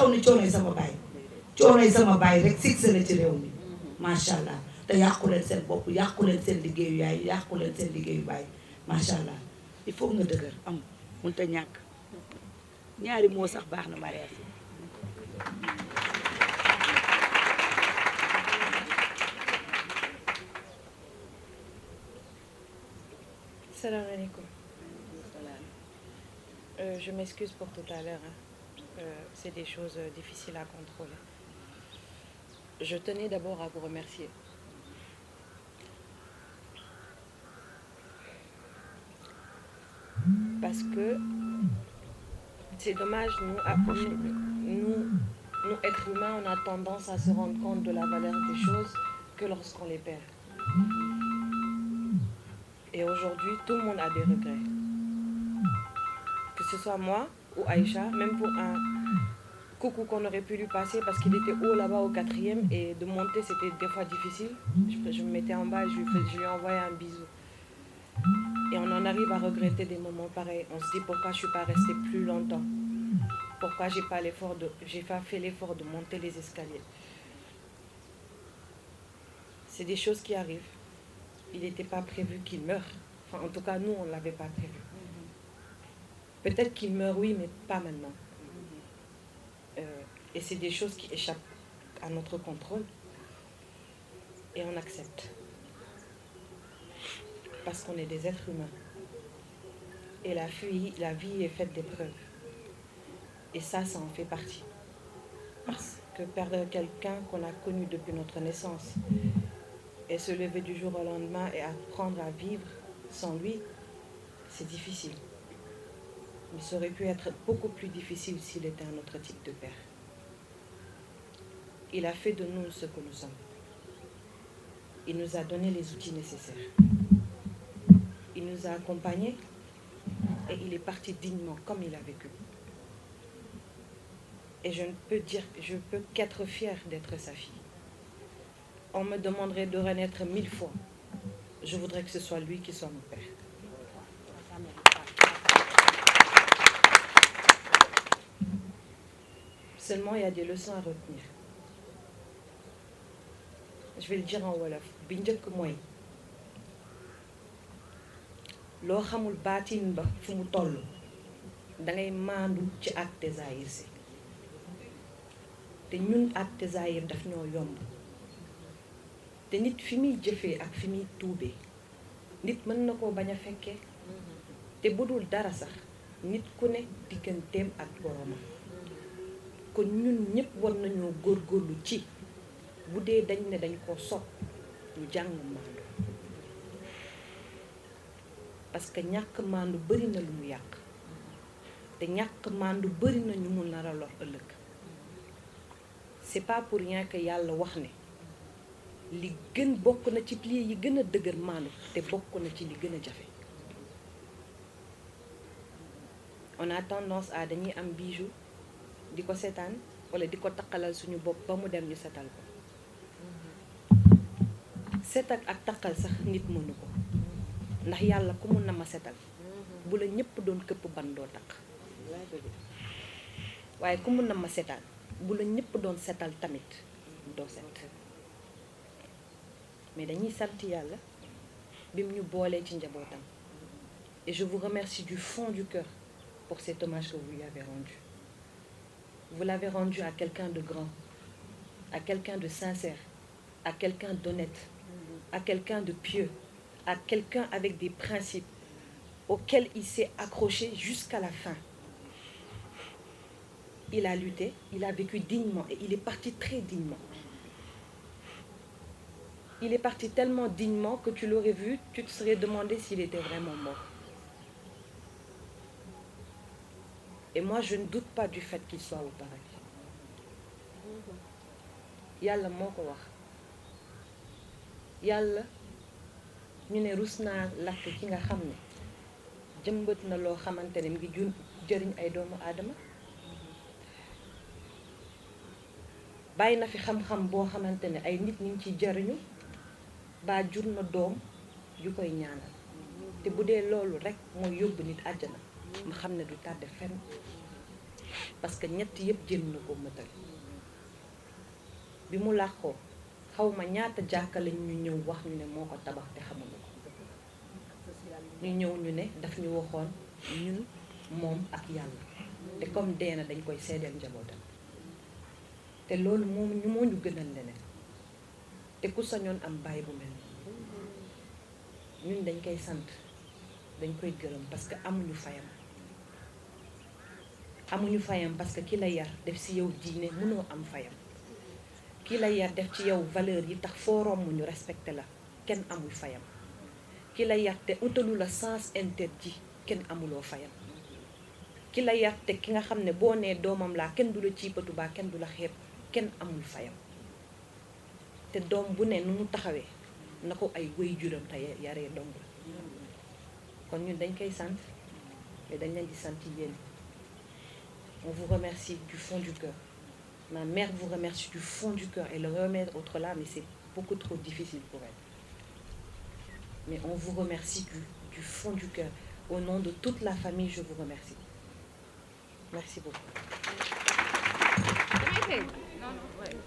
taxaw ni coonoy sama baay rek succès la ci réew mi macha allah te yàqu leen seen bopp yàqu leen seen liggéeyu yaay yàqu leen seen liggéeyu baay macha allah il faut nga dëgër am mënut a ñàkk ñaari moo sax baax na mariage. Salam alaikum. Je m'excuse pour tout à l'heure. C'est des choses difficiles à contrôler. Je tenais d'abord à vous remercier. Parce que c'est dommage, nous êtres humains, on a tendance à se rendre compte de la valeur des choses que lorsqu'on les perd. Et aujourd'hui, tout le monde a des regrets. Que ce soit moi ou Aïcha, même pour un coucou qu'on aurait pu lui passer parce qu'il était haut là-bas au 4e et de monter c'était des fois difficile. Je me mettais en bas et je lui envoyais un bisou. Et on en arrive à regretter des moments pareils. On se dit pourquoi je ne suis pas restée plus longtemps. Pourquoi j'ai pas fait l'effort de monter les escaliers. C'est des choses qui arrivent. Il n'était pas prévu qu'il meure. Enfin, en tout cas, nous, on ne l'avait pas prévu. Peut-être qu'il meurt, oui, mais pas maintenant. Et c'est des choses qui échappent à notre contrôle. Et on accepte. Parce qu'on est des êtres humains. Et la vie est faite d'épreuves. Et ça en fait partie. Parce que perdre quelqu'un qu'on a connu depuis notre naissance et se lever du jour au lendemain et apprendre à vivre sans lui, c'est difficile. Mais ça aurait pu être beaucoup plus difficile s'il était un autre type de père. Il a fait de nous ce que nous sommes. Il nous a donné les outils nécessaires. Il nous a accompagnés et il est parti dignement comme il a vécu. Et je peux qu'être fière d'être sa fille. On me demanderait de renaître 1000 fois. Je voudrais que ce soit lui qui soit mon père. Seulement, il y a des leçons à retenir. Je vais le dire en wolof. Bi njëkk mooy loo xamul baatin ba fu mu toll dangay maandu ci àtte zaahir si te ñun àtte zaahir daf ñoo yomb te nit fi muy jëfee ak fi muy tuubee nit mën na koo bañ a fekkee te bu dul dara sax nit ku ne digganteem ak boromam kon ñun ñëpp war nañoo góorgóorlu ci bu dee dañ ne dañ koo sopp ñu jàng maandu parce que ñàkk maandu bari na lu mu yàq te ñàkk maandu bari na ñu mun nar a lor ëllëg c'est pas pour rien que yàlla wax ne li gën bokk na ci piliers yi gën a dëgër maandu te bokk na ci li gën a jafe on a tendance à dañuy am bijou di ko seetaan wala di ko taqalal suñu bopp ba mu dem ñu setal ko setal ak taqal sax nit mënu ko ndax yàlla ku mun na ma setal bu la ñëpp doon këpp ban doo taq waaye ku mun na ma setal bu la ñëpp doon setal tamit doo set mais dañuy sant yàlla bim ñu boolee ci njabootam et je vous remercie du fond du cœur pour cet hommage que vous lui avez rendu. Vous l'avez rendu à quelqu'un de grand, à quelqu'un de sincère, à quelqu'un d'honnête, à quelqu'un de pieux, à quelqu'un avec des principes auxquels il s'est accroché jusqu'à la fin. Il a lutté, il a vécu dignement et il est parti très dignement. Il est parti tellement dignement que tu l'aurais vu, tu te serais demandé s'il était vraiment mort. Et moi, je ne doute pas du fait qu'il soit au paradis. Yàlla moo ko wax yàlla ñu ne rus naa lakk ki nga xam ne jëmbat na loo xamante ne mi ngi jëriñ ay doomu aadama bàyyi na fi xam-xam boo xamante ne ay nit ñi ngi ciy jariñu ba jur na doom yu koy ñaanal te bu dee loolu rek mooy yóbbu nit àjjana ma xam ne du tàdde fenn parce que ñett yëpp jéem na ko mëtal bi mu làqoo xawma ñaata jàkka lañ ñu ñëw wax ñu ne moo ko tabax te xamuñu ko ñu ñëw ñu ne daf ñu waxoon ñun moom ak yàlla te comme dee na dañ koy seedeel njabootam te loolu moom ñu moo ñu gënal leneen te ku sañoon am baay bu mel ñun dañ koy sant dañ koy gërëm parce que amuñu fayam parce que ki la yar def ci yow diine mënoo am fayam ki la yar def ci yow valeur yi tax foo romb ñu respecté la kenn amul fayam ki la yar te utalu la sens interdit kenn amuloo fayam ki la yar te ki nga xam ne boo nee doomam laa kenn du la ciipatu baa kenn du la xeeb kenn amul fayam te doom bu ne nu mu taxawee na ko ay waajuram te yaree dong la kon ñun dañ koy sant mais dañ leen di sant yéen on vous remercie du fond du cœur ma mère vous remercie du fond du cœur et le remettre autre là mais c'est beaucoup trop difficile pour elle mais on vous remercie du fond du cœur au nom de toute la famille je vous remercie merci beaucoup.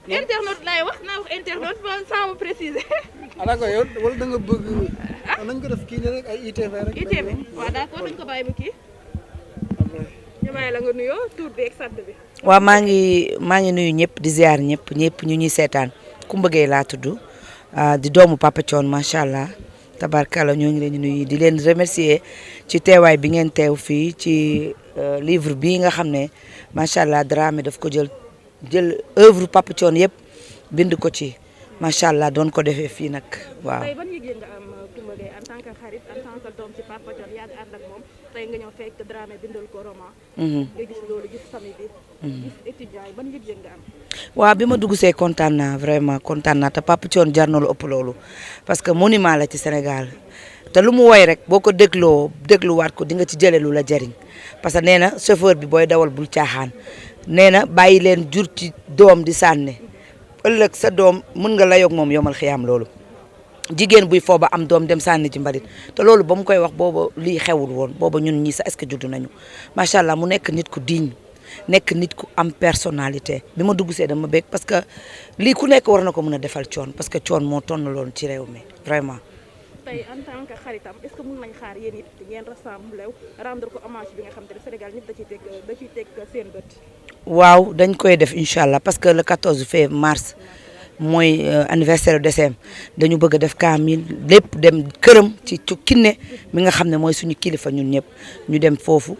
Internaute laay wax naa wax internaute ba sans me préciser. d'accord yow wala da nga bëgg nañ ko def kii ne rek ay ITV rek. ITV waaw d'accord nañ ko bàyyi ba kii. ñu bàyyi la nga nuyoo tur bi ak sant bi. waaw maa ngi nuyu ñëpp di ziar ñëpp ñu ñuy seetaan ku mbëggee laa tudd di doomu Papa Thione macha allah tabarkalla ñoo ngi leen di nuyu di leen remercier ci teewaay bi ngeen teew fii ci livre bii nga xam ne macha allah Dramé daf ko jël œuvre Papa Thione yëpp bind ko ci macha allah doon ko defee fii nag waaw. tey ban yëg-yëg nga am Coumba Gaye en tant que xarit en tant que doom ci Papa Thione yàgg ànd ak moom tey nga ñëw fekk Dramé bindal ko roman. nga gis loolu gis famille bi. gis étudiants yi ban yëg-yëg nga am. waaw bi ma dugg see kontaan naa vraiment kontaan naa te Papa Thione jar na lu ëpp loolu parce que monument la ci Sénégal te lu mu woy rek boo ko dégluwaat ko di nga ci jëlee lu la jariñ parce que nee na chauffeur bi booy dawal bul caaxaan nee na bàyyi leen jur ci doom di sànne ëllëg sa doom mën nga layoog moom yomal xiyaam loolu jigéen buy fooba am doom dem sànni ci mbalit te loolu ba mu koy wax booba lii xewul woon booba ñun ñii sax est-ce que juddu nañu macha allah mu nekk nit ku digne nekk nit ku am personnalité bi ma dugg see dama bég parce que lii ku nekk war na ko mën a defal Thione parce que Thione moo tonn loon ci réew mi vraiment. tey en tant que xaritam est-ce que mën nañ xaar yéen it ngeen rassemblé rendre ko hommage bi nga xam te ne Sénégal ñëpp da ciy teg seen bët. waaw dañ koy def incha allah parce que le 14 février mars mooy anniversaire décembre dañu bëgg a def kaamil lépp dem këram ci Kiné mi nga xam ne mooy suñu kilifa ñun ñëpp ñu dem foofu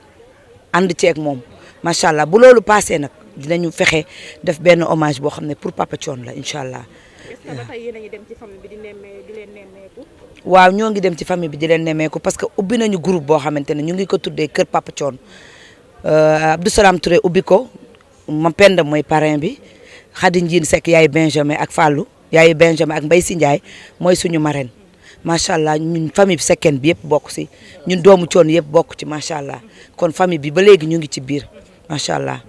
ànd ceeg moom macha allah bu loolu passé nag dinañu fexe def benn hommage boo xam ne pour Papa Thione la incha allah. est-ce que ba tey yéen a ngi dem ci famille bi di leen nemmeeku. waaw ñoo ngi dem ci famille bi di leen nemmeeku parce que ubbi nañu groupe boo xamante ne ñu ngi ko tuddee Kër Papa Thione Abdou Salam Touré ubbi ko ma Penda mooy parrain bi Khady Ndiine Seck yaay Benjamin ak Fallou yaay Benjamin ak Mbaye Si Ndiaye mooy suñu marraine macha allah ñun famille bi sekkeen bi yëpp bokk si ñun doomu Thione yëpp bokk ci macha allah kon famille bi ba léegi ñu ngi ci biir macha allah.